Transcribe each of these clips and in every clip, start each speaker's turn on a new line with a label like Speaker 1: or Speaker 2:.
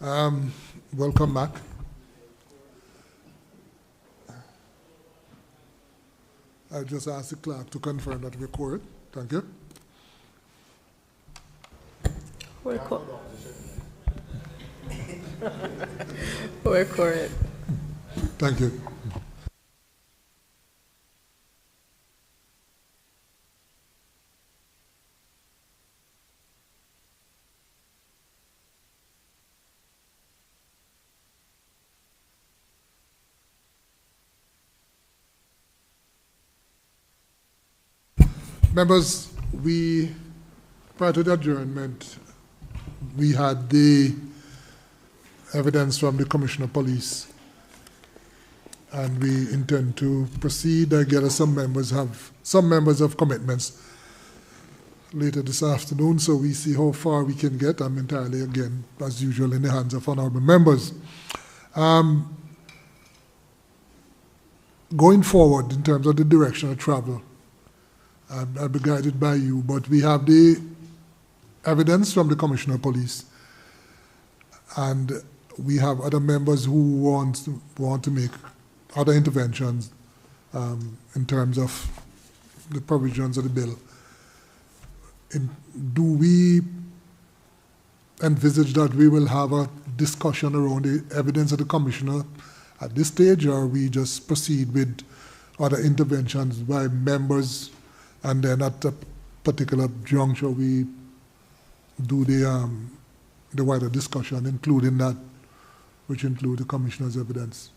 Speaker 1: Welcome back. I just asked the clerk to confirm that we record. Thank you.
Speaker 2: Record.
Speaker 1: Thank you. Members, prior to the adjournment, we had the evidence from the Commissioner of Police, and we intend to proceed. I gather some members have commitments later this afternoon, so we see how far we can get. I'm entirely, again, as usual, in the hands of honorable members. Going forward, in terms of the direction of travel, I'll be guided by you, but we have the evidence from the Commissioner of Police, and we have other members who want to make other interventions in terms of the provisions of the bill. Do we envisage that we will have a discussion around the evidence of the Commissioner at this stage, or we just proceed with other interventions by members, and then at a particular juncture we do the wider discussion, including that which include the Commissioner's evidence?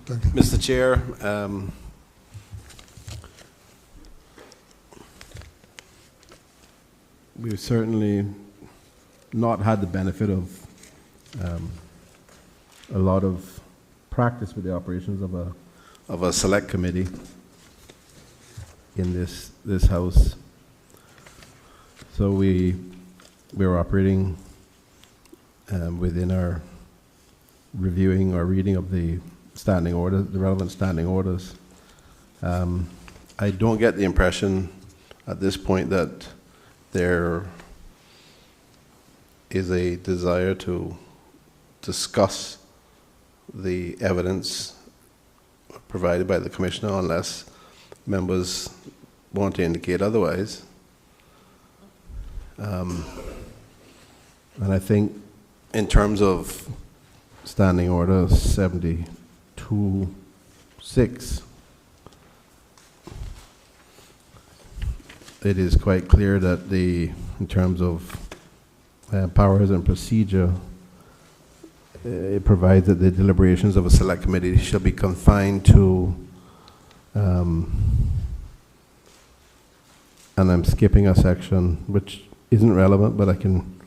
Speaker 1: Thank you.
Speaker 3: Mr. Chair, we've certainly not had the benefit of a lot of practice with the operations of a select committee in this house. So we're operating within our reviewing or reading of the standing order, the relevant standing orders. I don't get the impression at this point that there is a desire to discuss the evidence provided by the Commissioner unless members want to indicate otherwise. And I think in terms of Standing Order 72-6, it is quite clear that in terms of powers and procedure, it provides that the deliberations of a select committee shall be confined to, and I'm skipping a section which isn't relevant, but I can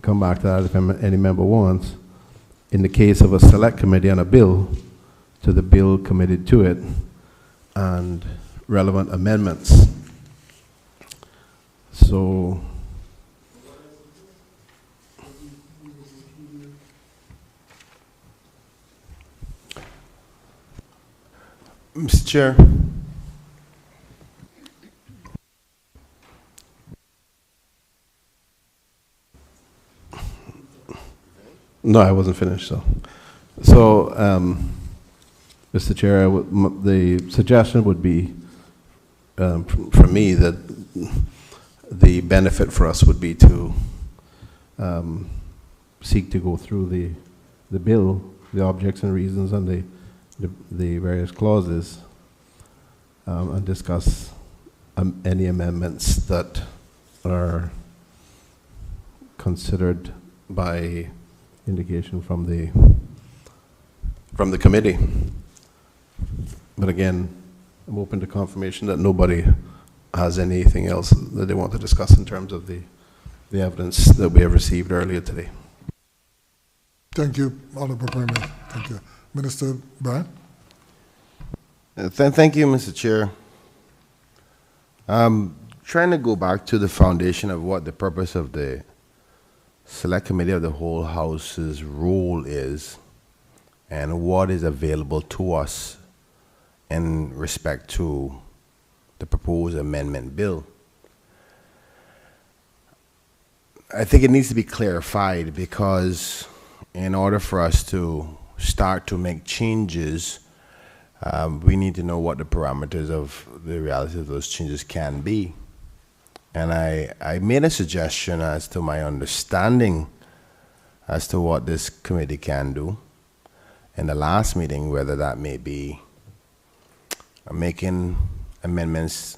Speaker 3: come back to that if any member wants. In the case of a select committee on a bill, to the bill committed to it, and relevant amendments. So,
Speaker 4: Mr. Chair.
Speaker 3: no, I wasn't finished, So, Mr. Chair, the suggestion would be, from me, that the benefit for us would be to seek to go through the bill, the objects and reasons, and the various clauses, and discuss any amendments that are considered by indication from the committee. But again, I'm open to confirmation that nobody has anything else that they want to discuss in terms of the evidence that we have received earlier today.
Speaker 1: Thank you, Honorable Premier. Thank you. Minister Brian?
Speaker 4: Thank you, Mr. Chair. Trying to go back to the foundation of what the purpose of the Select Committee of the whole House's role is and what is available to us in respect to the proposed amendment bill. I think it needs to be clarified because in order for us to start to make changes, we need to know what the parameters of the reality of those changes can be. And I made a suggestion as to my understanding as to what this committee can do in the last meeting, whether that may be making amendments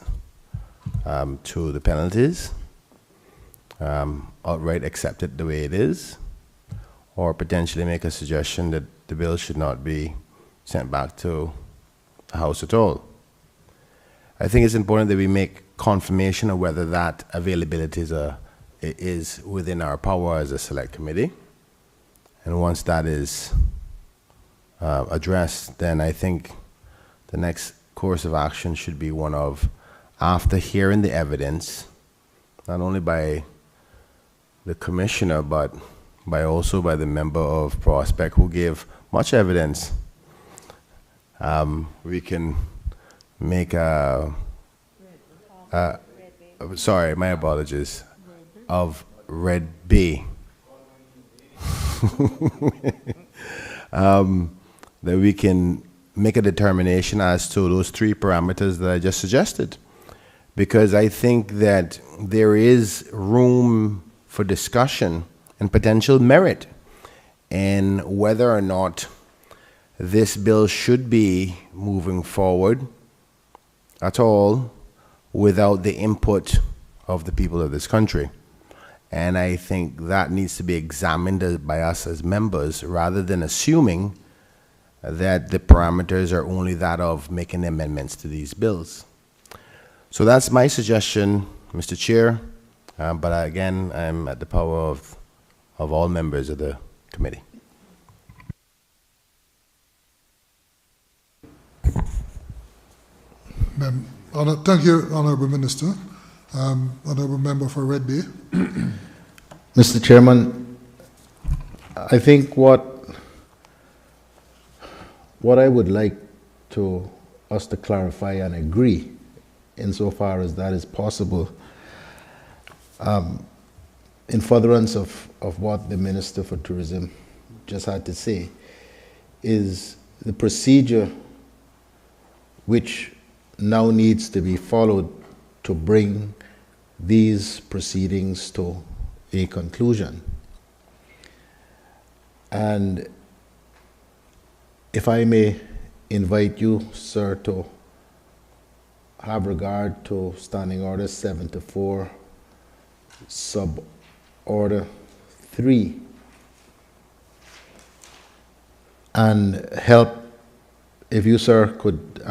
Speaker 4: to the penalties, outright accept it the way it is, or potentially make a suggestion that the bill should not be sent back to the House at all. I think it's important that we make confirmation of whether that availability is within our power as a select committee. And once that is addressed, then I think the next course of action should be one of, after hearing the evidence, not only by the commissioner, but also by the member of Prospect who gave much evidence, we can make sorry, my apologies, of Red B. That we can make a determination as to those three parameters that I just suggested. Because I think that there is room for discussion and potential merit in whether or not this bill should be moving forward at all without the input of the people of this country. And I think that needs to be examined by us as members rather than assuming that the parameters are only that of making amendments to these bills. So that's my suggestion, Mr. Chair. But again, I'm at the power of all members of the committee.
Speaker 1: Thank you, Honourable Minister. Honourable Member for Red Bay.
Speaker 5: Mr. Chairman, I think what I would like to us to clarify and agree, insofar as that is possible, in furtherance of what the Minister for Tourism just had to say, is the procedure which now needs to be followed to bring these proceedings to a conclusion. And if I may invite you, sir, to have regard to Standing Order 74, Sub-Order 3, and help, if you, sir, could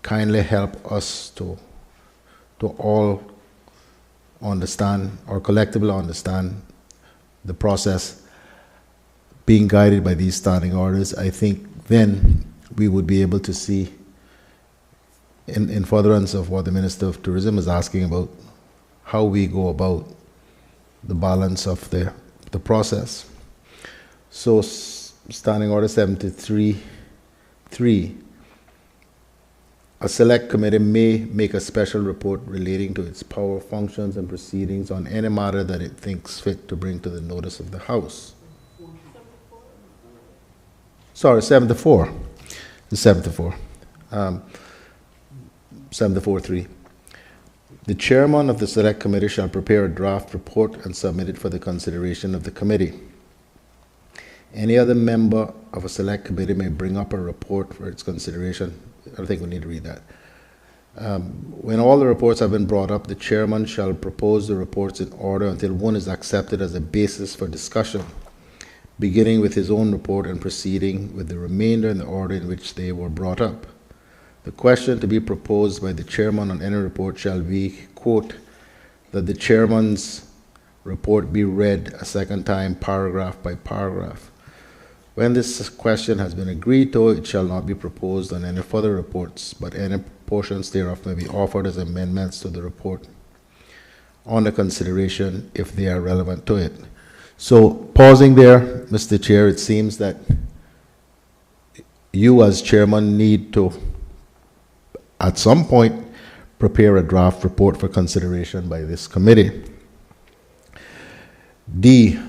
Speaker 5: kindly help us to all understand or collectively understand the process being guided by these standing orders. I think then we would be able to see, in furtherance of what the Minister of Tourism is asking about, how we go about the balance of the process. So Standing Order 73.3, a select committee may make a special report relating to its power, functions, and proceedings on any matter that it thinks fit to bring to the notice of the House. Sorry, 74. The 74. 74.3. The chairman of the select committee shall prepare a draft report and submit it for the consideration of the committee. Any other member of a select committee may bring up a report for its consideration. I think we need to read that. When all the reports have been brought up, the chairman shall propose the reports in order until one is accepted as a basis for discussion, beginning with his own report and proceeding with the remainder in the order in which they were brought up. The question to be proposed by the chairman on any report shall be, quote, that the chairman's report be read a second time, paragraph by paragraph. When this question has been agreed to, it shall not be proposed on any further reports, but any portions thereof may be offered as amendments to the report under consideration if they are relevant to it. So, pausing there, Mr. Chair, it seems that you as chairman need to, at some point, prepare a draft report for consideration by this committee. D,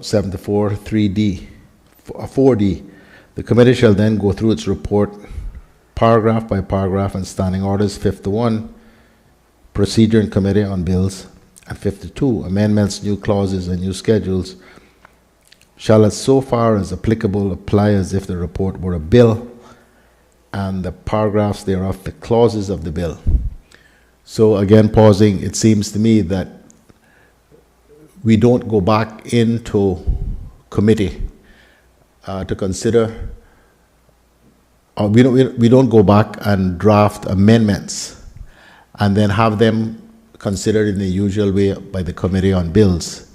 Speaker 5: 74, 3D, 4D, the committee shall then go through its report paragraph by paragraph and standing orders. 51, procedure in committee on bills, and 52, amendments, new clauses, and new schedules, shall as so far as applicable apply as if the report were a bill, and the paragraphs thereof the clauses of the bill. So again, pausing, it seems to me that we don't go back into committee to consider, or we don't go back and draft amendments and then have them considered in the usual way by the Committee on Bills,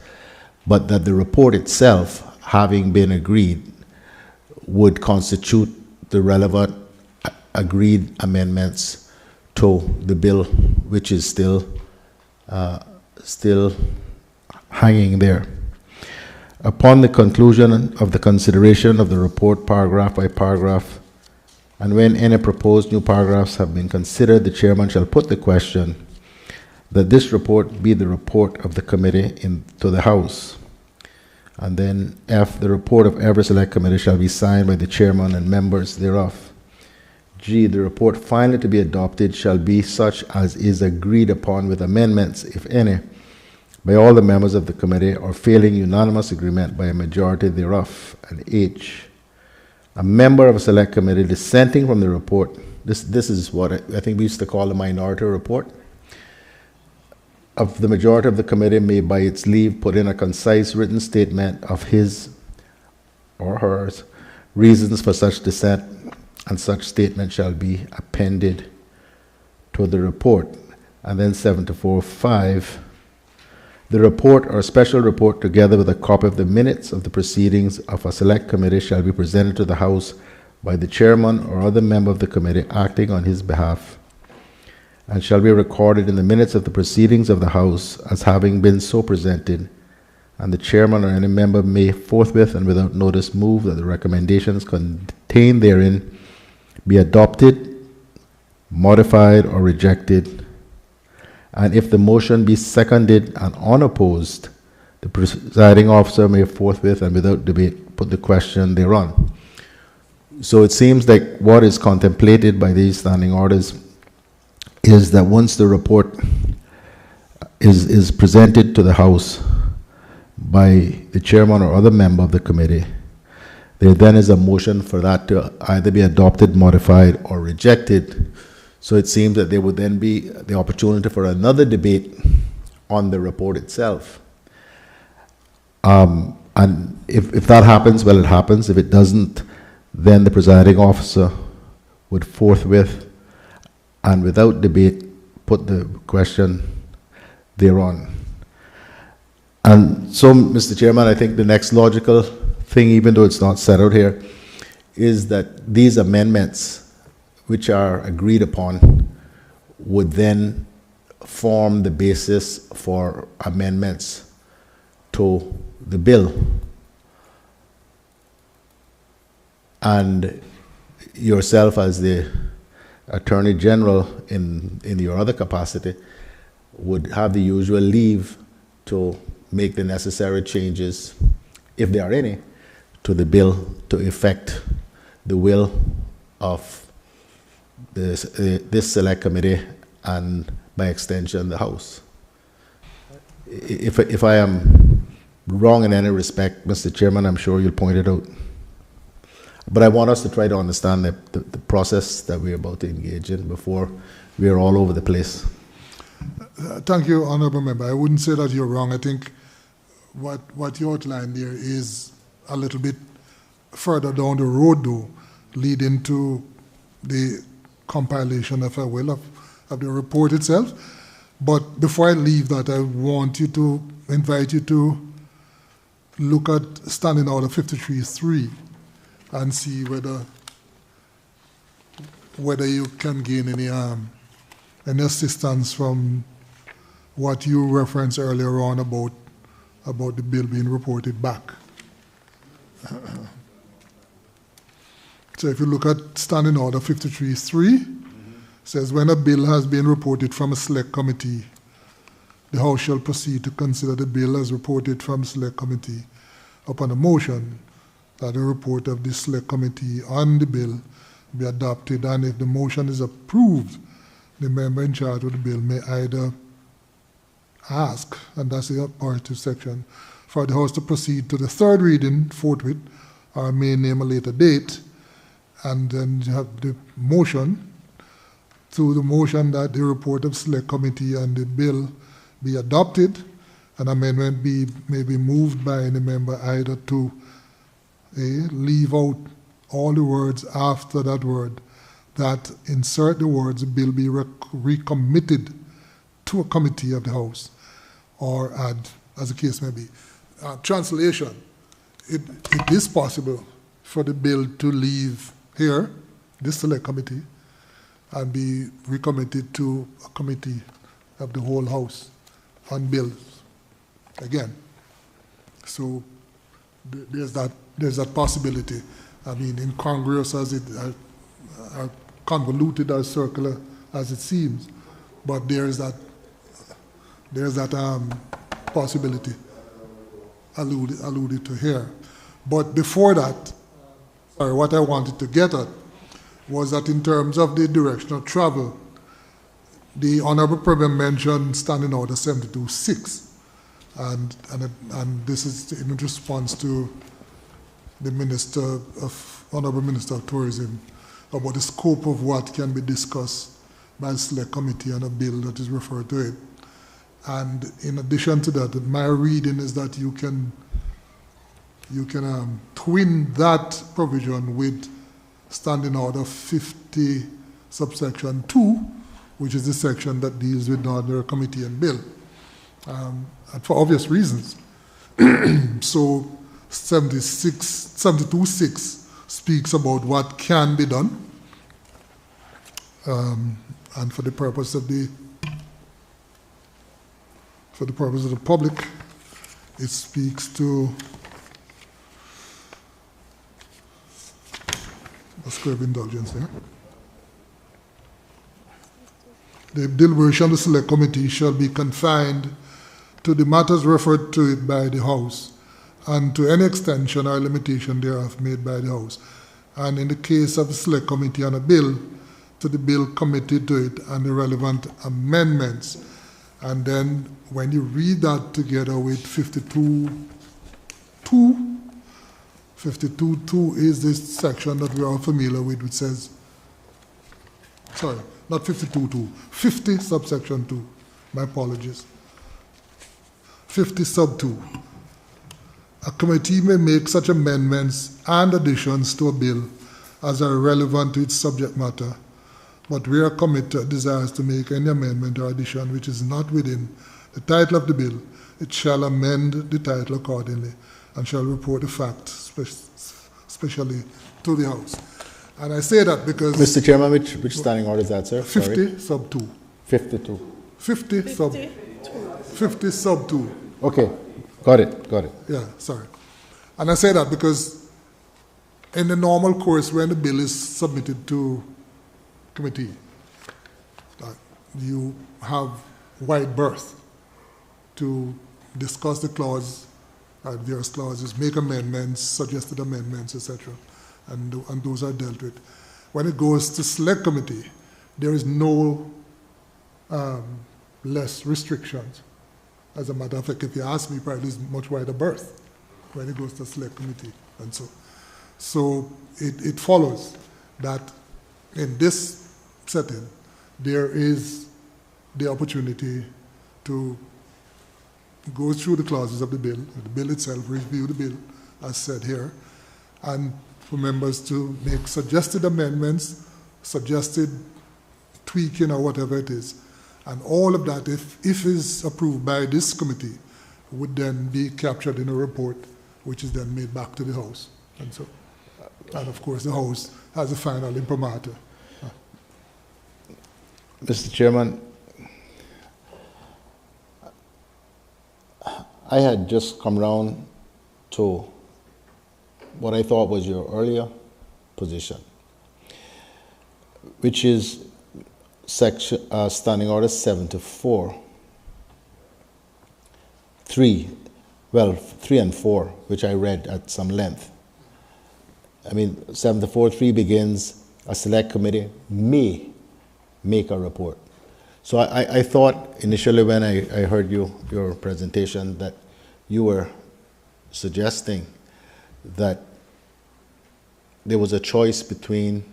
Speaker 5: but that the report itself, having been agreed, would constitute the relevant agreed amendments to the bill, which is still hanging there. Upon the conclusion of the consideration of the report paragraph by paragraph, and when any proposed new paragraphs have been considered, the chairman shall put the question that this report be the report of the committee to the House. And then F, the report of every select committee shall be signed by the chairman and members thereof. G, the report finally to be adopted shall be such as is agreed upon with amendments, if any, by all the members of the committee, or failing unanimous agreement by a majority thereof. And H, a member of a select committee dissenting from the report, this is what I think we used to call a minority report, of the majority of the committee may by its leave put in a concise written statement of his or hers reasons for such dissent, and such statement shall be appended to the report. And then 74.5, the report or special report together with a copy of the minutes of the proceedings of a select committee shall be presented to the House by the chairman or other member of the committee acting on his behalf, and shall be recorded in the minutes of the proceedings of the House as having been so presented, and the chairman or any member may forthwith and without notice move that the recommendations contained therein be adopted, modified, or rejected. And if the motion be seconded and unopposed, the presiding officer may forthwith and without debate put the question thereon. So it seems like what is contemplated by these standing orders is that once the report is presented to the House by the chairman or other member of the committee, there then is a motion for that to either be adopted, modified, or rejected. So it seems that there would then be the opportunity for another debate on the report itself. And if that happens, well, it happens. If it doesn't, then the presiding officer would forthwith and without debate put the question thereon. And so, Mr. Chairman, I think the next logical thing, even though it's not set out here, is that these amendments, which are agreed upon, would then form the basis for amendments to the bill. And yourself as the Attorney General in your other capacity would have the usual leave to make the necessary changes, if there are any, to the bill to effect the will of this select committee and by extension the House. If I am wrong in any respect, Mr. Chairman, I'm sure you'll point it out. But I want us to try to understand the process that we're about to engage in before we are all over the place.
Speaker 1: Thank you, Honourable Member. I wouldn't say that you're wrong. I think what you outlined there is a little bit further down the road, though, leading to the compilation, if I will, of the report itself. But before I leave that, I want you to invite you to look at Standing Order 53.3, and see whether you can gain any assistance from what you referenced earlier on about the bill being reported back. So if you look at Standing Order 53.3, says when a bill has been reported from a select committee, the House shall proceed to consider the bill as reported from select committee upon a motion that a report of the select committee on the bill be adopted, and if the motion is approved, the member in charge of the bill may either ask, and that's the operative section, for the House to proceed to the third reading forthwith, or may name a later date, and then you have the motion, to the motion that the report of select committee and the bill be adopted, an amendment may be moved by any member either to leave out all the words after that word, that insert the words, the bill be recommitted to a committee of the House, or add, as the case may be. Translation, it is possible for the bill to leave here, this select committee, and be recommitted to a committee of the whole House on bills again. So there's that possibility. I mean, incongruous as it, convoluted as circular as it seems, but there's that possibility alluded to here. But before that, what I wanted to get at was that in terms of the direction of travel, the Honorable Premier mentioned Standing Order 72.6, and this is in response to the Honorable Minister of Tourism about the scope of what can be discussed by the Select Committee on a bill that is referred to it. And in addition to that, my reading is that you can twin that provision with Standing Order 50 subsection 2, which is the section that deals with the ordinary committee and bill, and for obvious reasons. So 72.6 speaks about what can be done, and for the purpose of the public, it speaks to, let's go with indulgence here. The deliberation of the Select Committee shall be confined to the matters referred to it by the House, and to any extension or limitation thereof made by the House, and in the case of the Select Committee on a bill, to the bill committed to it and the relevant amendments. And then when you read that together with 52.2, 52.2 is this section that we're all familiar with, which says, sorry, not 52.2, 50 subsection 2, my apologies. 50 sub 2. A committee may make such amendments and additions to a bill as are relevant to its subject matter, but where a committee desires to make any amendment or addition which is not within the title of the bill, it shall amend the title accordingly and shall report the fact specially to the House. And I say that because...
Speaker 5: Mr. Chairman, which standing order is that, sir?
Speaker 1: 50
Speaker 5: Sorry.
Speaker 1: sub 2.
Speaker 5: 52.
Speaker 1: 50 sub 2.
Speaker 5: Okay, got it.
Speaker 1: Yeah, sorry. And I say that because in the normal course, when the bill is submitted to committee, you have wide berth to discuss the clause, various clauses, make amendments, suggested amendments, etc., and those are dealt with. When it goes to Select Committee, there is no less restrictions. As a matter of fact, if you ask me, probably is much wider berth when it goes to Select Committee, and so it follows that in this setting, there is the opportunity to go through the clauses of the bill itself, review the bill, as said here, and for members to make suggested amendments, suggested tweaking or whatever it is. And all of that, if is approved by this committee, would then be captured in a report, which is then made back to the House. And so, And of course, the House has a final imprimatur.
Speaker 5: Mr. Chairman, I had just come round to what I thought was your earlier position, which is Standing Order 74. 3 and 4, which I read at some length. I mean, 74.3 begins, a select committee may make a report. So I thought initially when I heard your presentation that you were suggesting that there was a choice between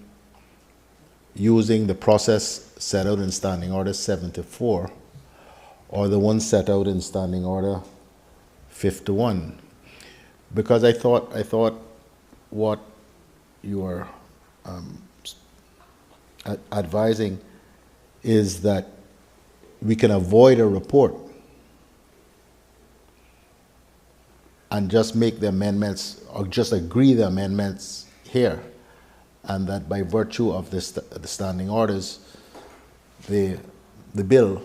Speaker 5: using the process set out in Standing Order 74 or the one set out in Standing Order 51. Because I thought what you are advising is that we can avoid a report and just make the amendments or just agree the amendments here, and that by virtue of the standing orders, the bill,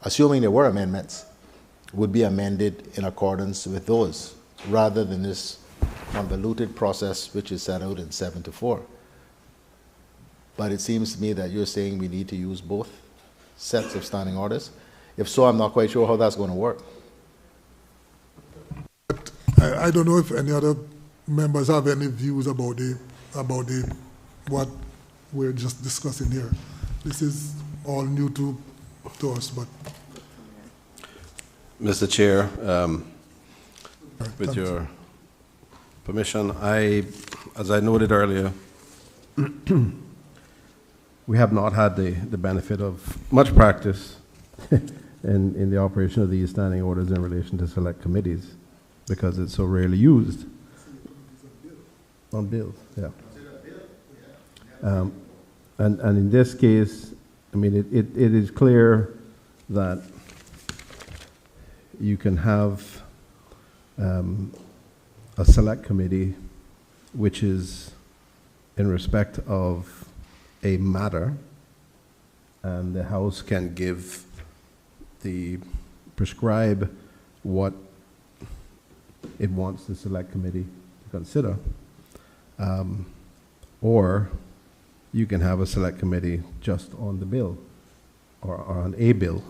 Speaker 5: assuming there were amendments, would be amended in accordance with those, rather than this convoluted process which is set out in 74. But it seems to me that you're saying we need to use both sets of standing orders. If so, I'm not quite sure how that's going to work.
Speaker 1: But I don't know if any other members have any views about what we're just discussing here. This is all new to us, but
Speaker 3: Mr. Chair, with your permission, as I noted earlier, we have not had the benefit of much practice in the operation of these standing orders in relation to select committees because it's so rarely used. On bills, yeah. And in this case, I mean, it is clear that you can have a select committee which is in respect of a matter, and the House can prescribe what it wants the select committee to consider, or you can have a select committee just on the bill or on a bill,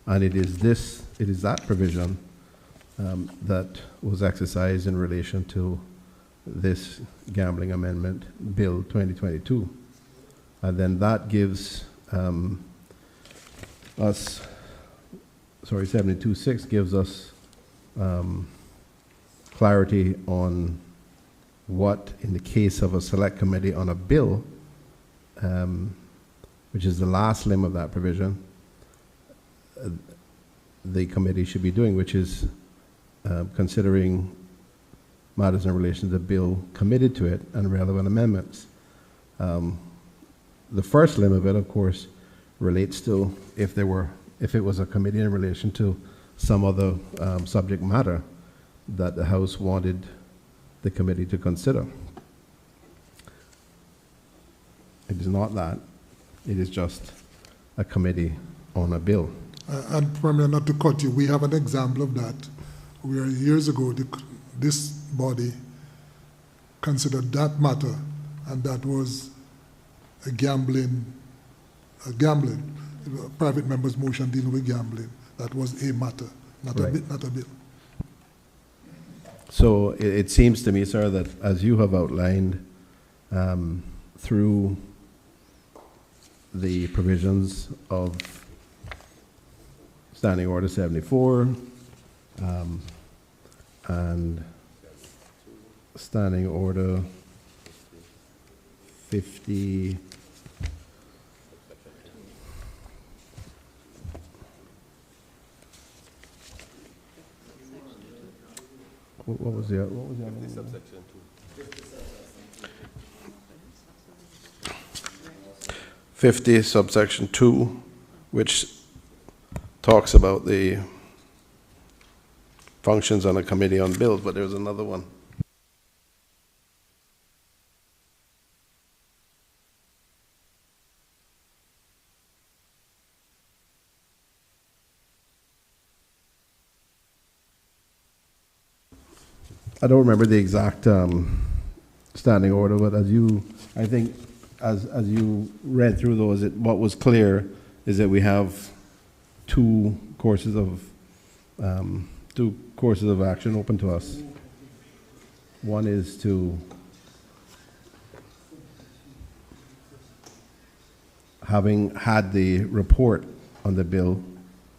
Speaker 3: and it is that provision that was exercised in relation to this gambling amendment bill 2022. And then that gives us, 72.6 gives us clarity on what, in the case of a select committee on a bill, which is the last limb of that provision, the committee should be doing, which is considering matters in relation to the bill committed to it and relevant amendments. The first limb of it, of course, relates to if it was a committee in relation to some other subject matter that the House wanted the committee to consider. It is not that. It is just a committee on a bill.
Speaker 1: and Premier, not to cut you, we have an example of that, where years ago this body considered that matter, and that was a private member's motion dealing with gambling. That was a matter, not a bill.
Speaker 3: So it seems to me, sir, that as you have outlined through the provisions of Standing Order 74 and Standing Order 50, what was the other one?
Speaker 4: Subsection
Speaker 3: 50 subsection 2, which talks about the functions on a committee on bills, but there's another one. I don't remember the exact standing order, but I think as you read through those, what was clear is that we have two courses of action open to us. One is to having had the report on the bill,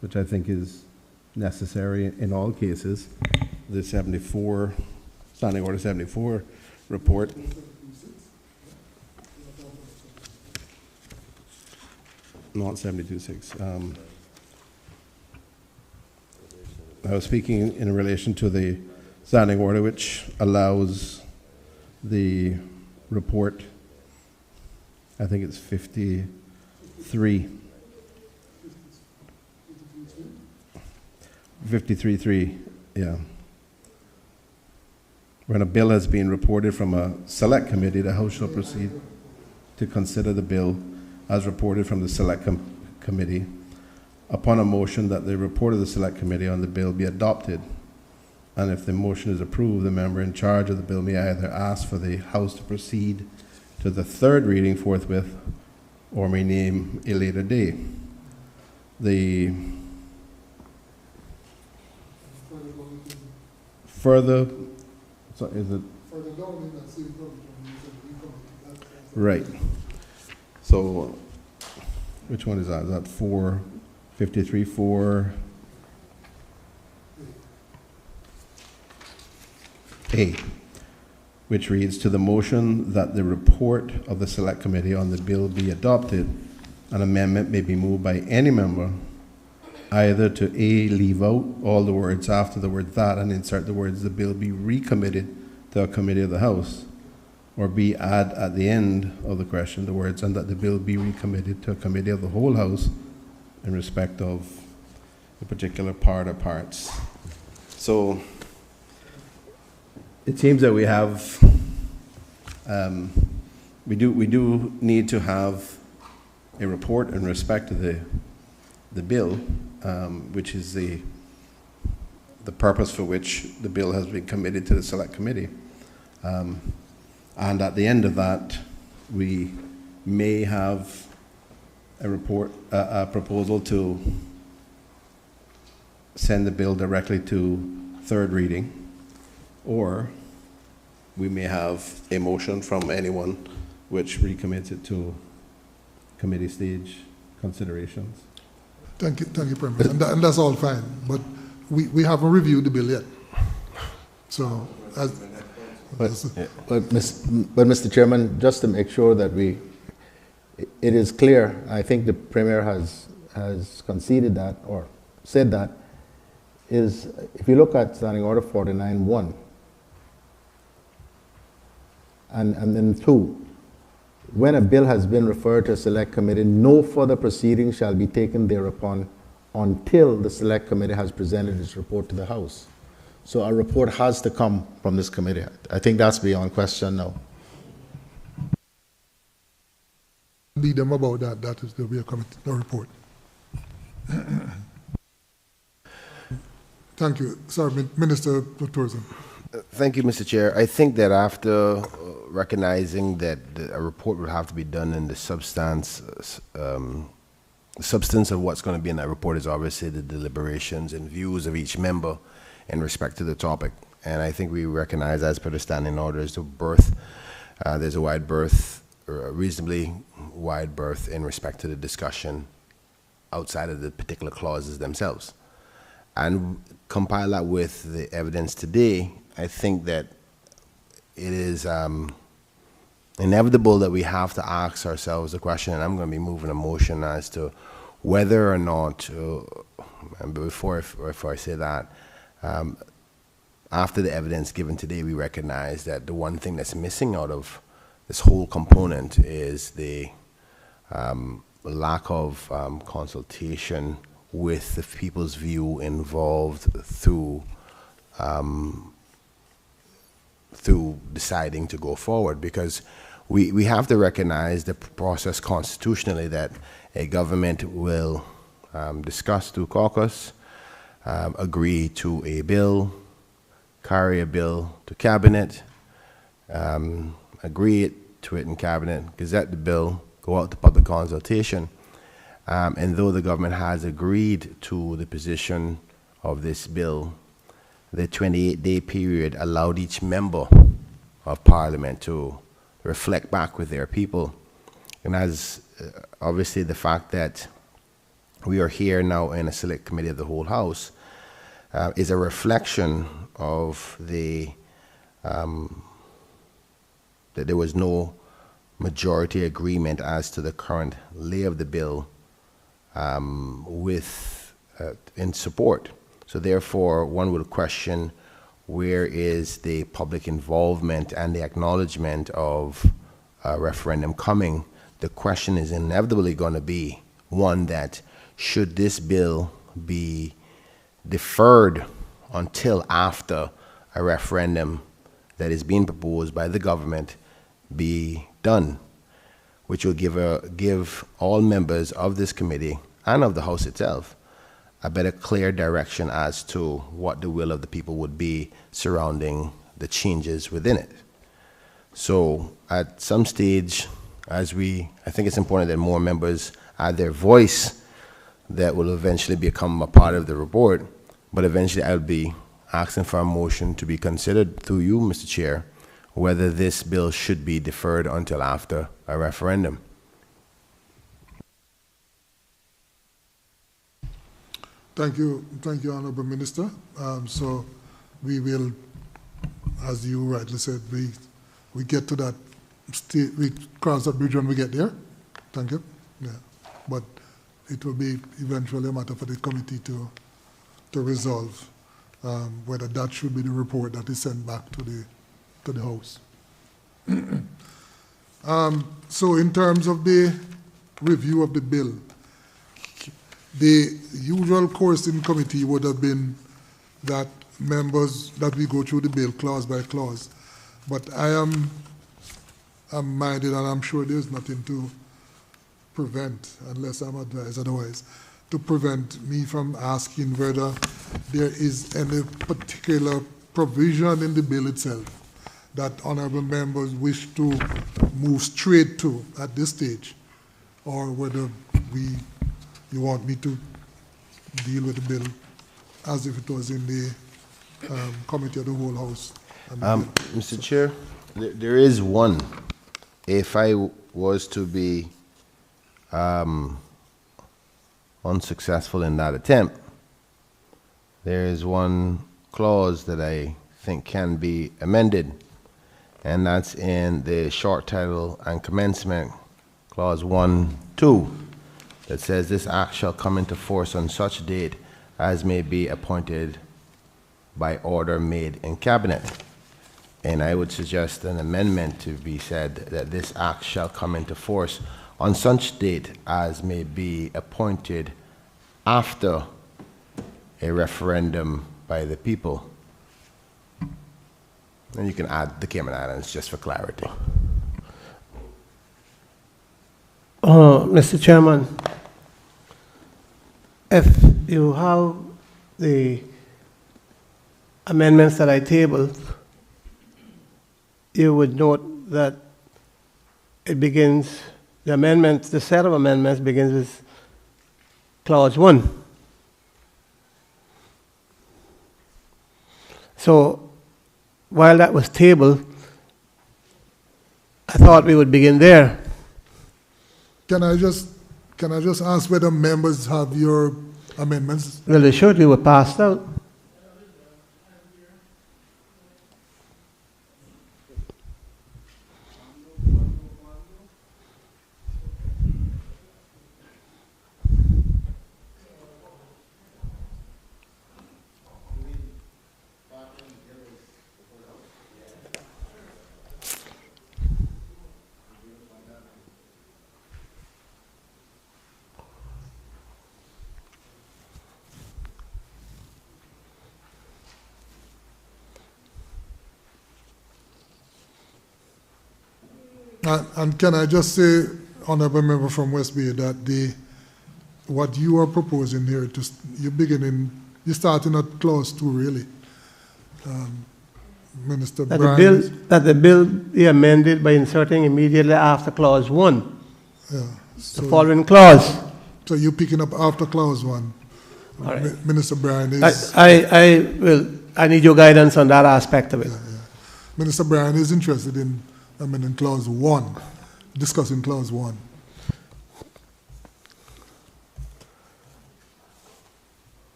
Speaker 3: which I think is necessary in all cases, the 74, Standing Order 74 report. Not 72.6. I was speaking in relation to the standing order, which allows the report, I think it's 53. 53.3, yeah. When a bill has been reported from a select committee, the House shall proceed to consider the bill as reported from the select committee upon a motion that the report of the select committee on the bill be adopted. And if the motion is approved, the member in charge of the bill may either ask for the House to proceed to the third reading forthwith or may name a later day. The further, so is it? Right. So, which one is that? Is that 453, 4? A, which reads, to the motion that the report of the select committee on the bill be adopted, an amendment may be moved by any member either to A, leave out all the words after the word that and insert the words the bill be recommitted to a committee of the House, or B, add at the end of the question the words and that the bill be recommitted to a committee of the whole House in respect of the particular part or parts. So it seems that we have, we do need to have a report in respect to the bill, which is the purpose for which the bill has been committed to the select committee. And at the end of that, we may have a report, a proposal to send the bill directly to third reading, or we may have a motion from anyone which recommits it to committee stage considerations.
Speaker 1: Thank you, Prime Minister. And that's all fine, but we haven't reviewed the bill yet. So,
Speaker 5: but Mr. Chairman, just to make sure that it is clear, I think the Premier has conceded that or said that, is if you look at Standing Order 49.1 and then 2, when a bill has been referred to a select committee, no further proceedings shall be taken thereupon until the select committee has presented its report to the House. So a report has to come from this committee. I think that's beyond question now.
Speaker 1: Lead them about that. That is, there'll be a committee, no report. Thank you. Sorry, Minister of Tourism.
Speaker 4: Thank you, Mr. Chair. I think that after recognizing that a report would have to be done and the substance of what's going to be in that report is obviously the deliberations and views of each member in respect to the topic. And I think we recognize, as per the standing orders, the berth, there's a wide berth, or a reasonably wide berth in respect to the discussion outside of the particular clauses themselves. And compile that with the evidence today, I think that it is inevitable that we have to ask ourselves the question, and I'm going to be moving a motion as to whether or not, and before I say that, after the evidence given today, we recognize that the one thing that's missing out of this whole component is the lack of consultation with the people's view involved through deciding to go forward, because we have to recognize the process constitutionally that a government will discuss through caucus, agree to a bill, carry a bill to cabinet, agree to it in cabinet, gazette the bill, go out to public consultation. And though the government has agreed to the position of this bill, the 28-day period allowed each member of Parliament to reflect back with their people. And as obviously the fact that we are here now in a select committee of the whole House is a reflection of that there was no majority agreement as to the current lay of the bill in support. So therefore, one would question, where is the public involvement and the acknowledgement of a referendum coming? The question is inevitably going to be one that, should this bill be deferred until after a referendum that is being proposed by the government be done, which will give all members of this committee and of the House itself a better clear direction as to what the will of the people would be surrounding the changes within it. So at some stage, I think it's important that more members add their voice. That will eventually become a part of the report, but eventually I'll be asking for a motion to be considered through you, Mr. Chair, whether this bill should be deferred until after a referendum.
Speaker 1: Thank you, Honourable Minister. So we will, as you rightly said, we get to that state, we cross that bridge when we get there. Thank you. Yeah, but it will be eventually a matter for the committee to resolve whether that should be the report that is sent back to the House. So in terms of the review of the bill, the usual course in committee would have been that we go through the bill clause by clause. But I'm minded, and I'm sure there's nothing to prevent, unless I'm advised otherwise, to prevent me from asking whether there is any particular provision in the bill itself that honourable members wish to move straight to at this stage, or whether you want me to deal with the bill as if it was in the committee of the whole House.
Speaker 4: Mr. Chair, there is one. If I was to be unsuccessful in that attempt, there is one clause that I think can be amended, and that's in the short title and commencement, clause 1(2), that says this act shall come into force on such date as may be appointed by order made in cabinet. And I would suggest an amendment to be said that this act shall come into force on such date as may be appointed after a referendum by the people. And you can add the Cayman Islands just for clarity.
Speaker 6: Mr. Chairman, if you have the amendments that I tabled, you would note that it begins, the set of amendments begins with clause 1. So while that was tabled, I thought we would begin there.
Speaker 1: Can I just ask whether members have your amendments?
Speaker 6: Well, they shortly were passed out.
Speaker 1: And can I just say, Honourable Member from West Bay, that what you are proposing here, you're starting at clause 2, really. Minister
Speaker 6: That
Speaker 1: Bryan.
Speaker 6: the bill be amended by inserting immediately after clause 1,
Speaker 1: Yeah.
Speaker 6: the
Speaker 1: So,
Speaker 6: following clause.
Speaker 1: so you're picking up after clause 1.
Speaker 6: All right.
Speaker 1: Minister Bryan is.
Speaker 6: I need your guidance on that aspect of it.
Speaker 1: Minister Bryan is interested in amending clause 1, discussing clause 1.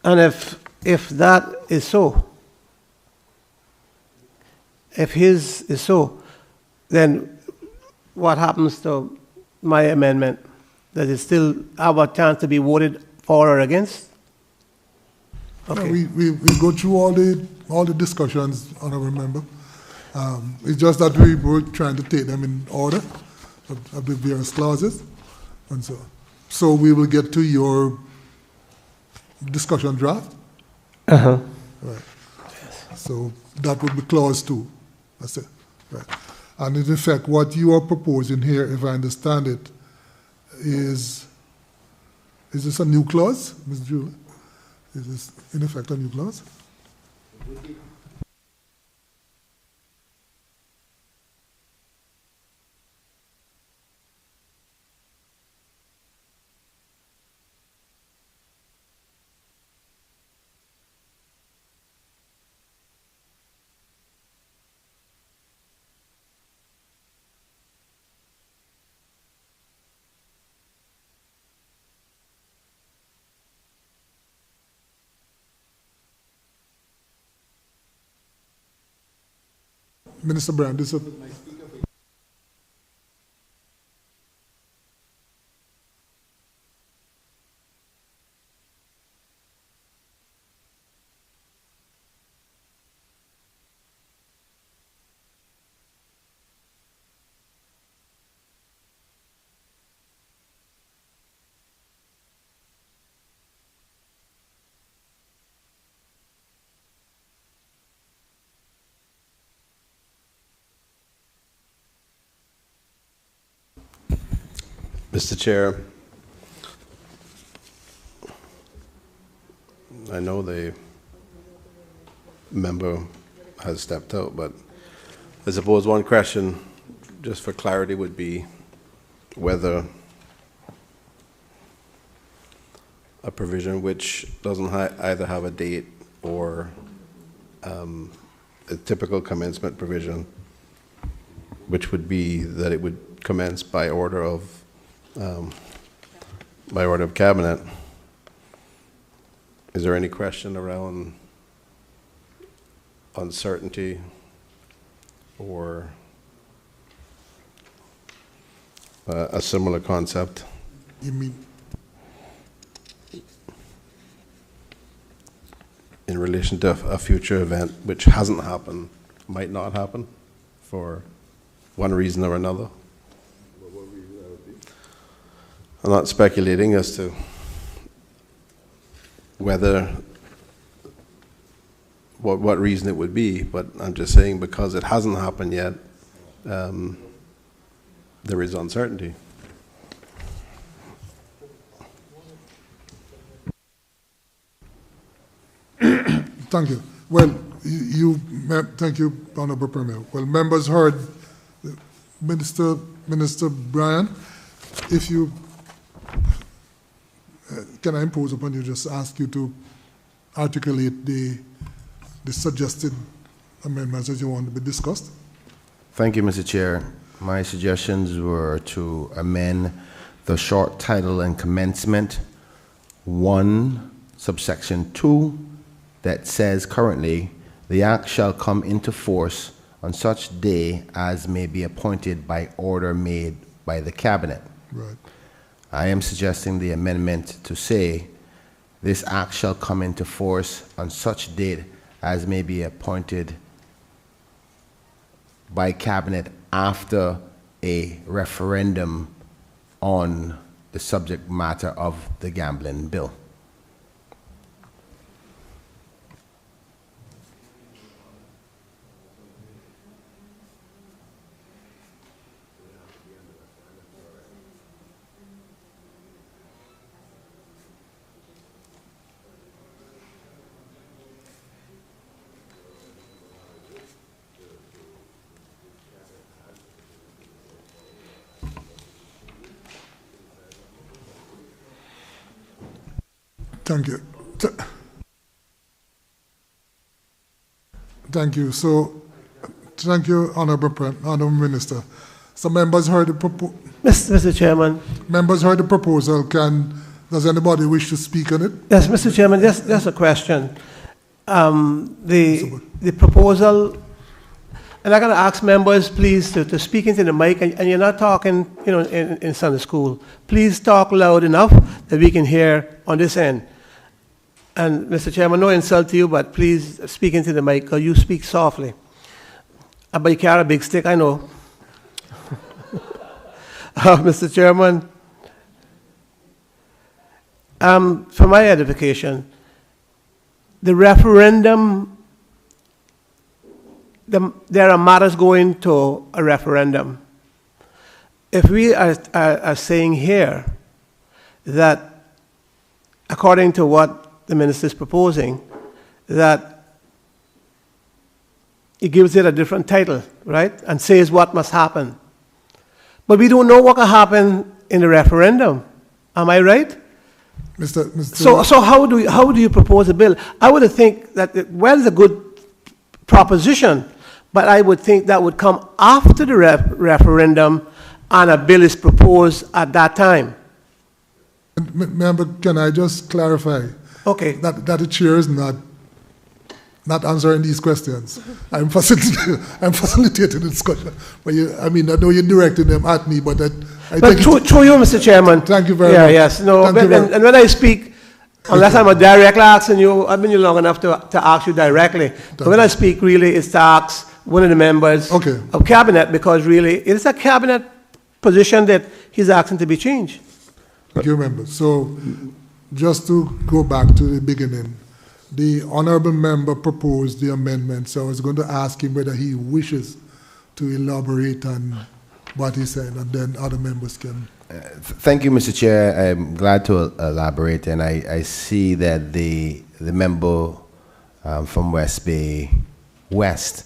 Speaker 6: And if that is so, if his is so, then what happens to my amendment? Does it still have a chance to be voted for or against?
Speaker 1: No,
Speaker 6: Okay.
Speaker 1: we go through all the discussions, honorable member. It's just that we were trying to take them in order of the various clauses, and so we will get to your discussion draft.
Speaker 6: Uh-huh.
Speaker 1: Right. So that would be clause 2. That's it. Right. And in effect, what you are proposing here, if I understand it, is this a new clause, Ms. Julie? Is this in effect a new clause? Minister Brand, this is
Speaker 3: Mr. Chair, I know the member has stepped out, but I suppose one question, just for clarity, would be whether a provision which doesn't either have a date or a typical commencement provision, which would be that it would commence by order of cabinet. Is there any question around uncertainty or a similar concept?
Speaker 1: you mean
Speaker 3: In relation to a future event which hasn't happened, might not happen for one reason or another? I'm not speculating as to whether, what reason it would be, but I'm just saying because it hasn't happened yet, there is uncertainty.
Speaker 1: Thank you. Well, thank you, Honorable Premier. Well, members heard Minister Bryan. If you, can I impose upon you, just ask you to articulate the suggested amendments that you want to be discussed?
Speaker 4: Thank you, Mr. Chair. My suggestions were to amend the short title and commencement 1, subsection 2, that says currently, the act shall come into force on such day as may be appointed by order made by the cabinet.
Speaker 1: Right.
Speaker 4: I am suggesting the amendment to say, this act shall come into force on such date as may be appointed by cabinet after a referendum on the subject matter of the gambling bill.
Speaker 1: Thank you. Thank you. So, thank you, Honorable Minister. So members heard the
Speaker 6: Mr. Chairman.
Speaker 1: Members heard the proposal. Does anybody wish to speak on it?
Speaker 6: Yes, Mr. Chairman, just a question. The proposal, and I'm going to ask members, please, to speak into the mic, and you're not talking, in Sunday school. Please talk loud enough that we can hear on this end. And Mr. Chairman, no insult to you, but please speak into the mic, because you speak softly. But you carry a big stick, I know. Mr. Chairman, for my edification, the referendum, there are matters going to a referendum. If we are saying here that, according to what the minister is proposing, that he gives it a different title, right, and says what must happen. But we don't know what can happen in the referendum. Am I right?
Speaker 1: Mr.
Speaker 6: So how do you propose a bill? I would think that it's a good proposition, but I would think that would come after the referendum, and a bill is proposed at that time.
Speaker 1: Member, can I just clarify?
Speaker 6: Okay.
Speaker 1: That the chair is not answering these questions. I'm facilitating the discussion. But I know you're directing them at me, but
Speaker 6: through you, Mr. Chairman.
Speaker 1: Thank you very much.
Speaker 6: Yes. No. And when I speak, unless I'm a direct asking you, I've been here long enough to ask you directly. But when I speak, really, it's to ask one of the members of cabinet, because really, it's a cabinet position that he's asking to be changed.
Speaker 1: Thank you, member. So, just to go back to the beginning. The honourable member proposed the amendment, so I was going to ask him whether he wishes to elaborate on what he said, and then other members can.
Speaker 4: Thank you, Mr. Chair. I'm glad to elaborate, and I see that the member from West Bay West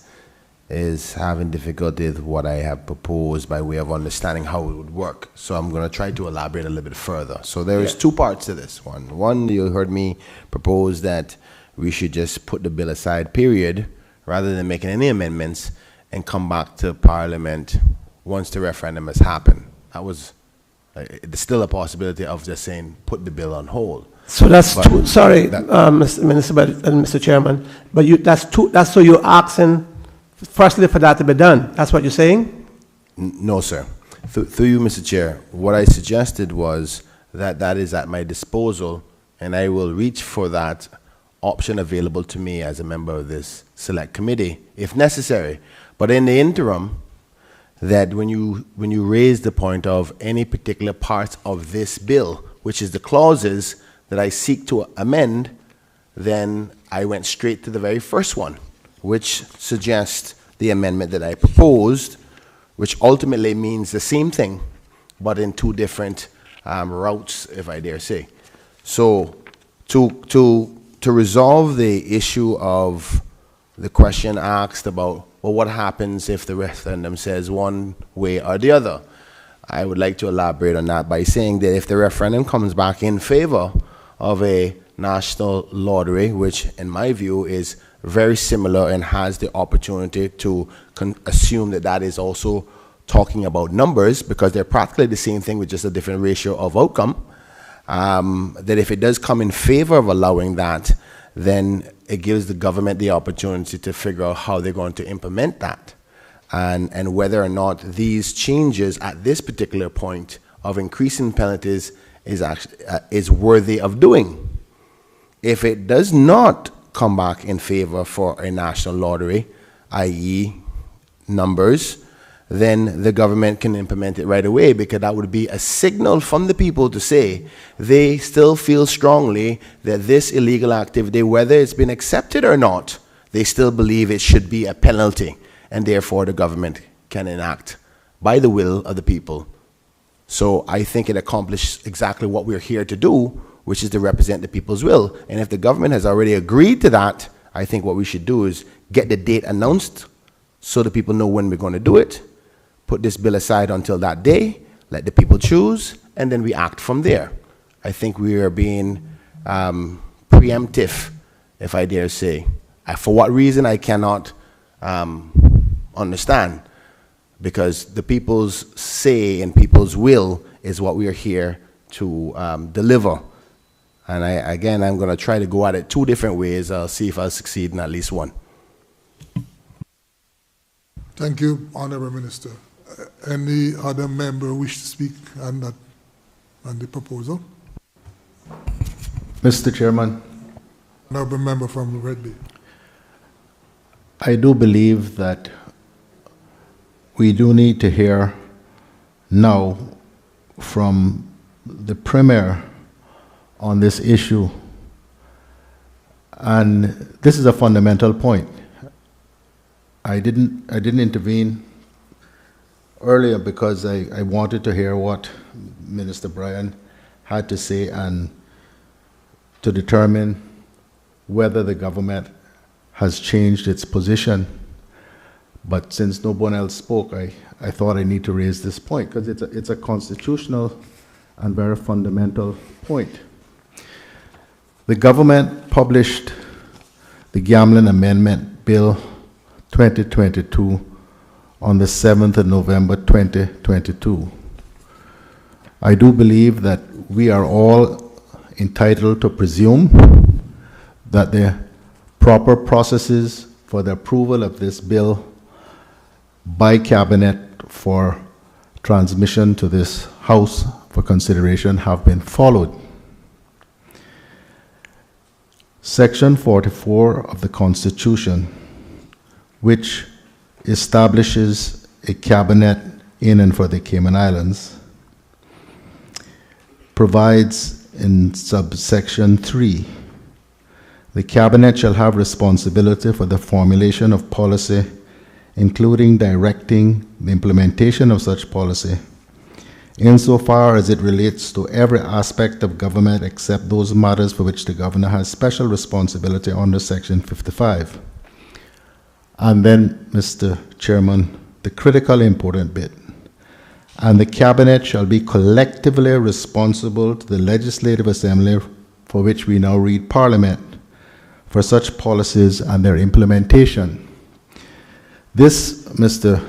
Speaker 4: is having difficulty with what I have proposed by way of understanding how it would work. So I'm going to try to elaborate a little bit further. So there is two parts to this. One, you heard me propose that we should just put the bill aside, period, rather than making any amendments, and come back to Parliament once the referendum has happened. That was, there's still a possibility of just saying, put the bill on hold.
Speaker 6: So that's two, sorry, Mr. Minister, Mr. Chairman, but that's so you're asking, firstly, for that to be done. That's what you're saying?
Speaker 4: No, sir. Through you, Mr. Chair, what I suggested was that is at my disposal, and I will reach for that option available to me as a member of this select committee, if necessary. But in the interim, that when you raise the point of any particular part of this bill, which is the clauses that I seek to amend, then I went straight to the very first one, which suggests the amendment that I proposed, which ultimately means the same thing, but in two different routes, if I dare say. So to resolve the issue of the question asked about, well, what happens if the referendum says one way or the other? I would like to elaborate on that by saying that if the referendum comes back in favor of a national lottery, which in my view is very similar and has the opportunity to assume that that is also talking about numbers, because they're practically the same thing with just a different ratio of outcome, that if it does come in favor of allowing that, then it gives the government the opportunity to figure out how they're going to implement that, and whether or not these changes at this particular point of increasing penalties is worthy of doing. If it does not come back in favor for a national lottery, i.e. numbers, then the government can implement it right away, because that would be a signal from the people to say they still feel strongly that this illegal activity, whether it's been accepted or not, they still believe it should be a penalty, and therefore the government can enact by the will of the people. So I think it accomplished exactly what we're here to do, which is to represent the people's will. And if the government has already agreed to that, I think what we should do is get the date announced so the people know when we're going to do it, put this bill aside until that day, let the people choose, and then we act from there. I think we are being preemptive, if I dare say. For what reason, I cannot understand, because the people's say and people's will is what we are here to deliver. And again, I'm going to try to go at it two different ways. I'll see if I'll succeed in at least one.
Speaker 1: Thank you, Honorable Minister. Any other member wish to speak on that, on the proposal?
Speaker 5: Mr. Chairman,
Speaker 1: Honorable member from Red Bay.
Speaker 5: I do believe that we do need to hear now from the Premier on this issue. And this is a fundamental point. I didn't intervene earlier because I wanted to hear what Minister Bryan had to say and to determine whether the government has changed its position. But since no one else spoke, I thought I need to raise this point because it's a constitutional and very fundamental point. The government published the Gambling Amendment Bill 2022 on the 7th of November 2022. I do believe that we are all entitled to presume that the proper processes for the approval of this bill by Cabinet for transmission to this House for consideration have been followed. Section 44 of the Constitution, which establishes a cabinet in and for the Cayman Islands, provides in subsection 3, the cabinet shall have responsibility for the formulation of policy, including directing the implementation of such policy, insofar as it relates to every aspect of government except those matters for which the governor has special responsibility under Section 55. And then, Mr. Chairman, the critical important bit. And the cabinet shall be collectively responsible to the Legislative Assembly, for which we now read Parliament, for such policies and their implementation. This, Mr.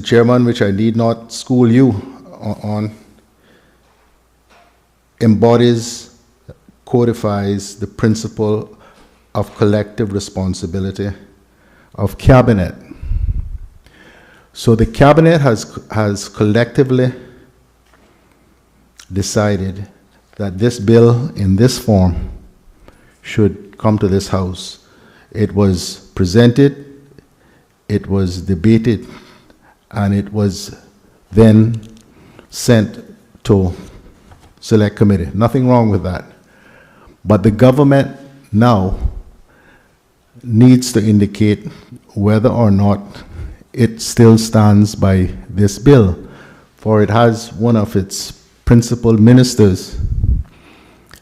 Speaker 5: Chairman, which I need not school you on, embodies, codifies the principle of collective responsibility of Cabinet. So the Cabinet has collectively decided that this bill in this form should come to this House. It was presented, it was debated, and it was then sent to Select Committee. Nothing wrong with that. But the government now needs to indicate whether or not it still stands by this bill, for it has one of its principal ministers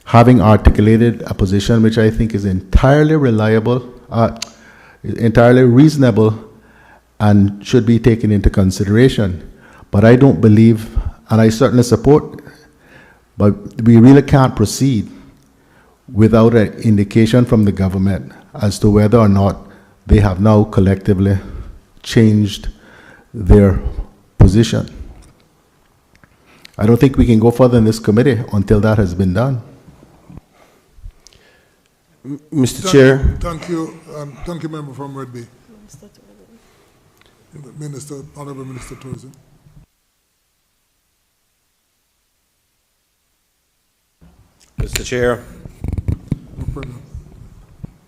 Speaker 5: having articulated a position which I think is entirely reliable, entirely reasonable, and should be taken into consideration. But I don't believe, and I certainly support, but we really can't proceed without an indication from the government as to whether or not they have now collectively changed their position. I don't think we can go further in this committee until that has been done.
Speaker 4: Mr. Chair.
Speaker 1: Thank you, member from Red Bay. Minister, Honorable Minister Tourism.
Speaker 3: Mr. Chair.
Speaker 1: No problem.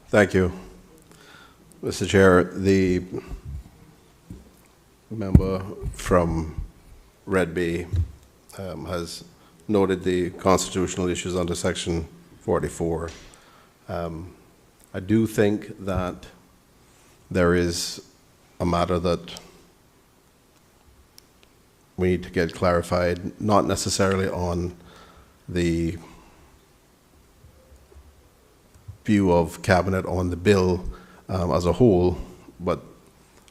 Speaker 3: Thank you. Mr. Chair, the member from Red Bay has noted the constitutional issues under Section 44. I do think that there is a matter that we need to get clarified, not necessarily on the view of Cabinet on the bill as a whole, but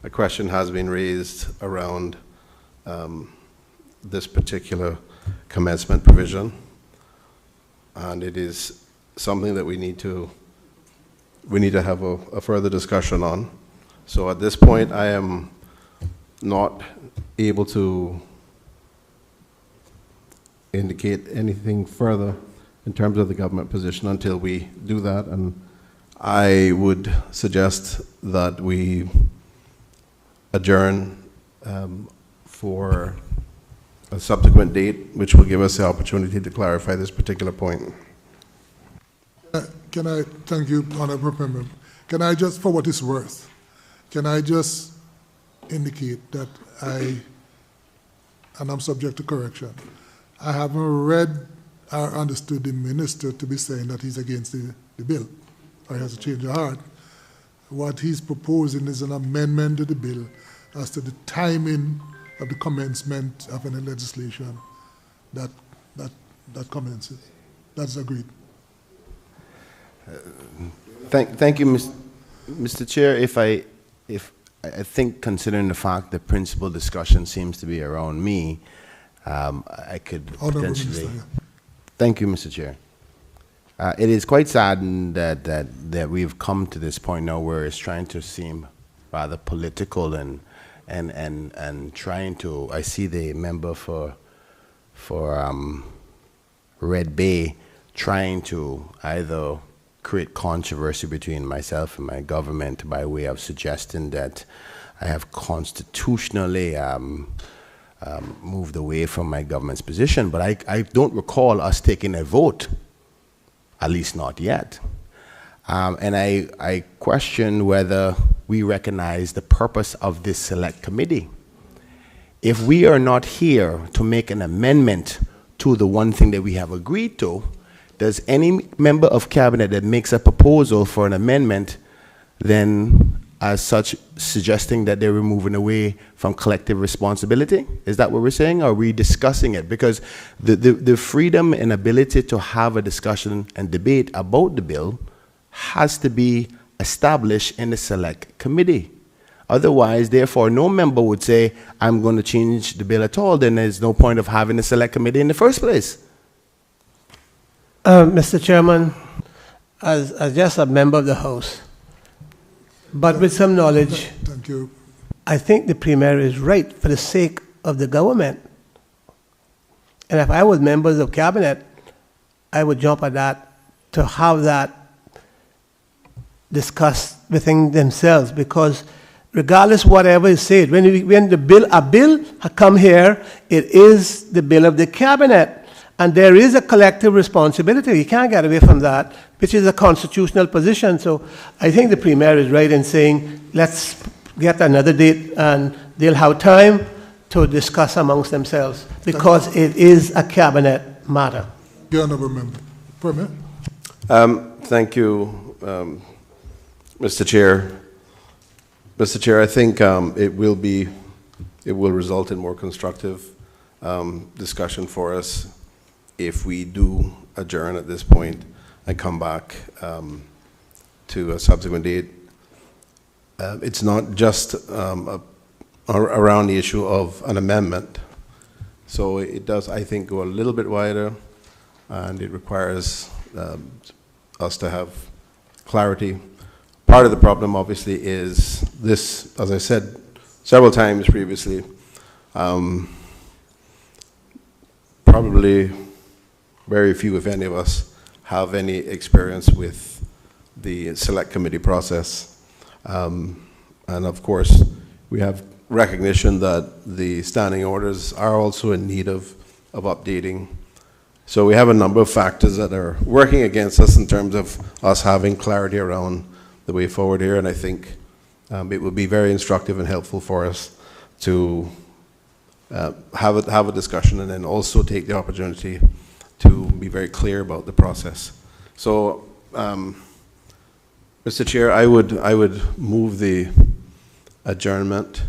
Speaker 3: a question has been raised around this particular commencement provision. and it is something that we need to have a further discussion on. So at this point, I am not able to indicate anything further in terms of the government position until we do that, and I would suggest that we adjourn for a subsequent date, which will give us the opportunity to clarify this particular point.
Speaker 1: Can I, thank you, Honorable Member. Can I just, for what it's worth, can I just indicate that and I'm subject to correction, I haven't read or understood the minister to be saying that he's against the bill, or he has a change of heart. What he's proposing is an amendment to the bill as to the timing of the commencement of any legislation that commences. That's agreed.
Speaker 4: Thank you, Mr. Chair. If I think, considering the fact that principal discussion seems to be around me, I could potentially. Thank you, Mr. Chair. It is quite saddened that we've come to this point now where it's trying to seem rather political and trying to. I see the member for Red Bay trying to either create controversy between myself and my government by way of suggesting that I have constitutionally moved away from my government's position. But I don't recall us taking a vote, at least not yet. And I question whether we recognize the purpose of this select committee. If we are not here to make an amendment to the one thing that we have agreed to, does any member of cabinet that makes a proposal for an amendment then as such suggesting that they're moving away from collective responsibility? Is that what we're saying? Or are we discussing it? Because the freedom and ability to have a discussion and debate about the bill has to be established in the select committee. Otherwise, therefore, no member would say, I'm going to change the bill at all. Then there's no point of having a select committee in the first place.
Speaker 6: Mr. Chairman, as just a member of the House, but with some knowledge,
Speaker 1: Thank you.
Speaker 6: I think the Premier is right for the sake of the government. And if I was members of cabinet, I would jump at that to have that discussed within themselves, because regardless whatever is said, when a bill has come here, it is the bill of the cabinet. And there is a collective responsibility. You can't get away from that, which is a constitutional position. So I think the Premier is right in saying, let's get another date and they'll have time to discuss amongst themselves, because it is a cabinet matter.
Speaker 1: The Honourable Member. Premier?
Speaker 3: Thank you, Mr. Chair. Mr. Chair, I think it will result in more constructive discussion for us if we do adjourn at this point and come back to a subsequent date. It's not just around the issue of an amendment. So it does, I think, go a little bit wider, and it requires us to have clarity. Part of the problem, obviously, is this, as I said several times previously, probably very few, if any of us, have any experience with the select committee process. And of course, we have recognition that the standing orders are also in need of updating. So we have a number of factors that are working against us in terms of us having clarity around the way forward here, and I think it would be very instructive and helpful for us to have a discussion and then also take the opportunity to be very clear about the process. So, Mr. Chair, I would move the adjournment.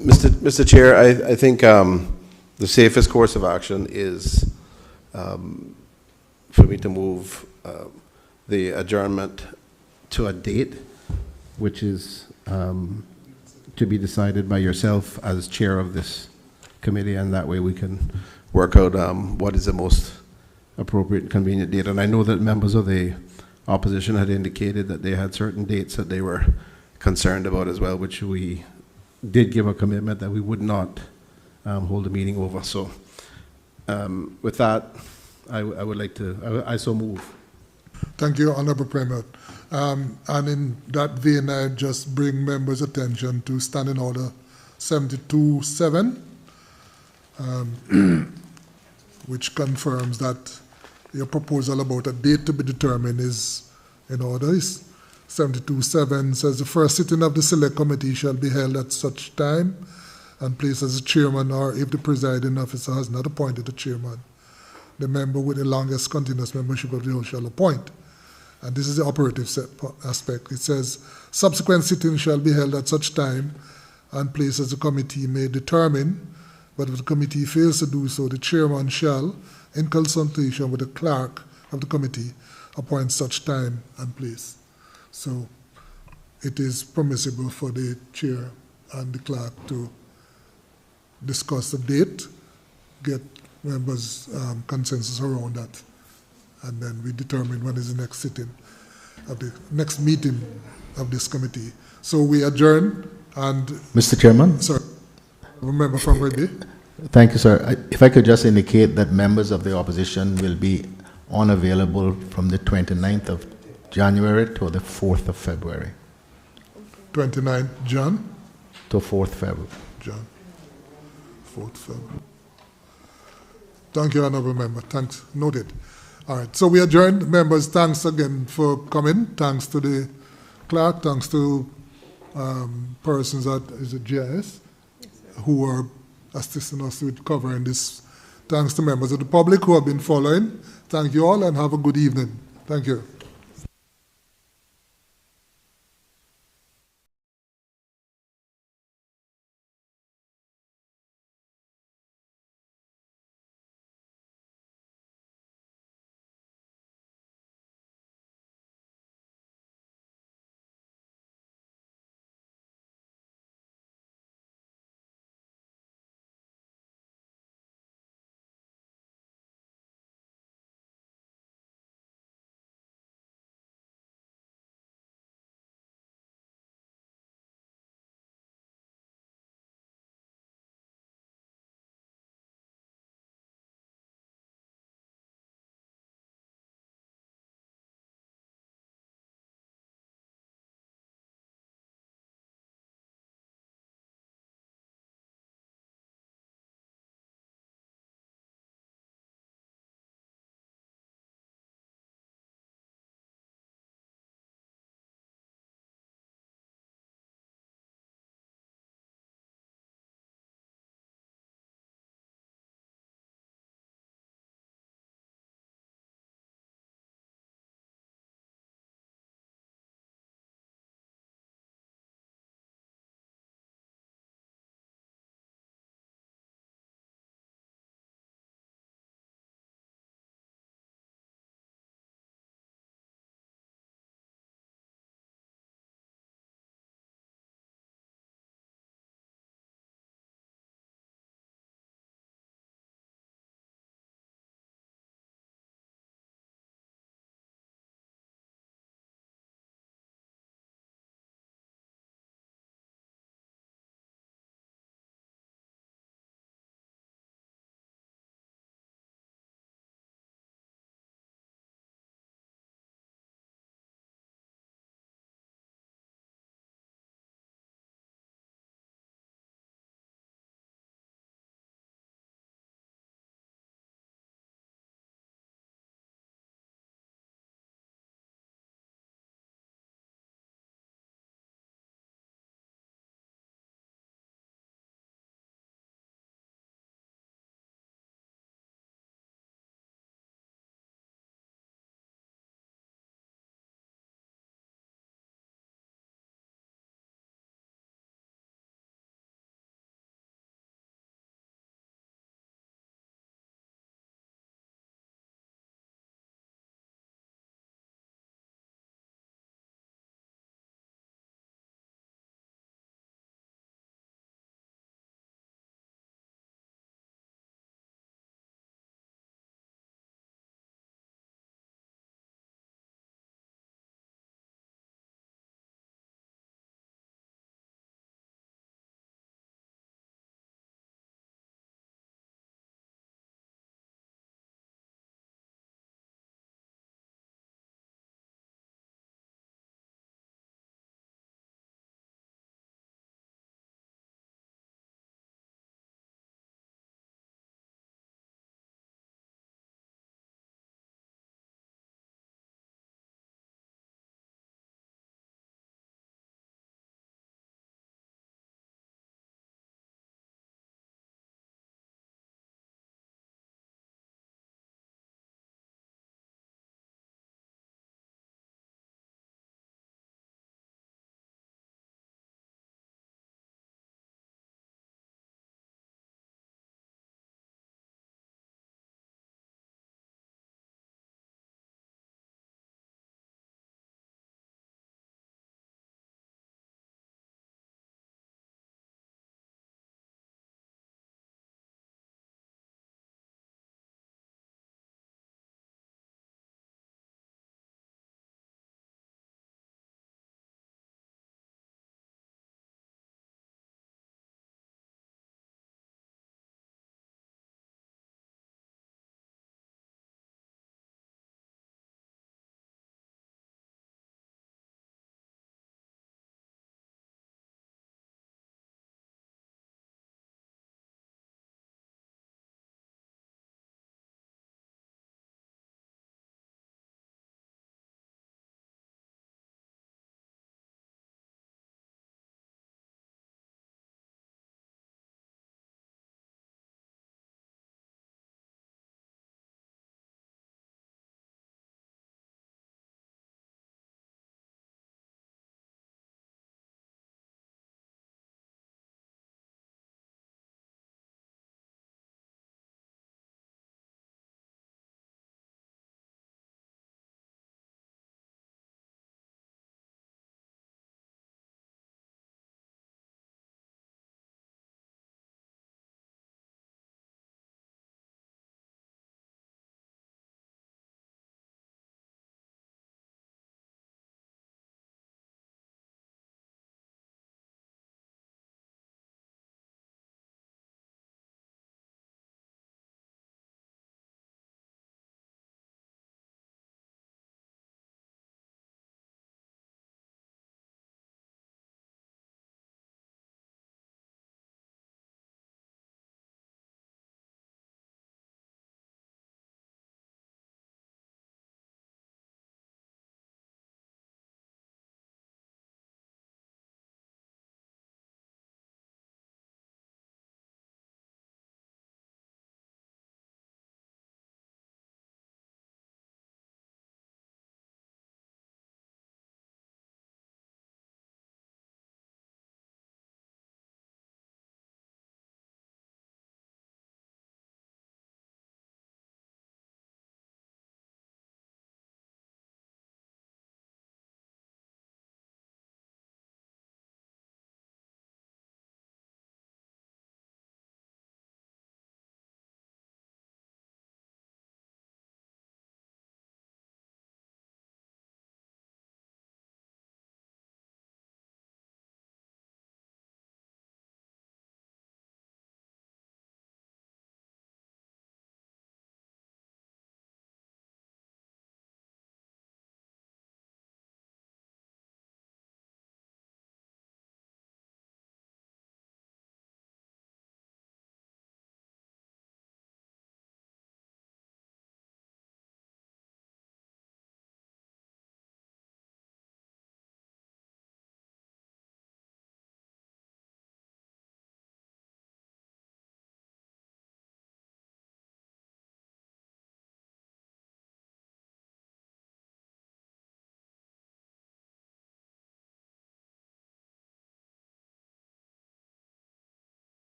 Speaker 3: Mr. Chair, I think the safest course of action is for me to move the adjournment to a date, which is to be decided by yourself as chair of this committee, and that way we can work out what is the most appropriate and convenient date. And I know that members of the opposition had indicated that they had certain dates that they were concerned about as well, which we did give a commitment that we would not hold a meeting over. So with that, I would like to, I so move.
Speaker 1: Thank you, Honorable Premier. And in that vein, I just bring members' attention to Standing Order 72-7, which confirms that your proposal about a date to be determined is in order. 72-7 says the first sitting of the Select Committee shall be held at such time and place as a chairman, or if the presiding officer has not appointed a chairman, the member with the longest continuous membership of the House shall appoint. And this is the operative aspect. It says, subsequent sittings shall be held at such time and place as the committee may determine, but if the committee fails to do so, the chairman shall, in consultation with the clerk of the committee, appoint such time and place. So it is permissible for the chair and the clerk to discuss the date, get members' consensus around that, and then we determine when is the next sitting of the next meeting of this committee. So we adjourn. And
Speaker 5: Mr. Chairman?
Speaker 1: Sir, member from Reddy.
Speaker 5: Thank you, sir. If I could just indicate that members of the opposition will be unavailable from the 29th of January to the 4th of February.
Speaker 1: 29th, John?
Speaker 5: To 4th February.
Speaker 1: John. 4th February. Thank you, Honorable Member. Thanks. Noted. All right. So we adjourned. Members, thanks again for coming. Thanks to the clerk. Thanks to persons at GIS who are assisting us with covering this. Thanks to members of the public who have been following. Thank you all and have a good evening. Thank you.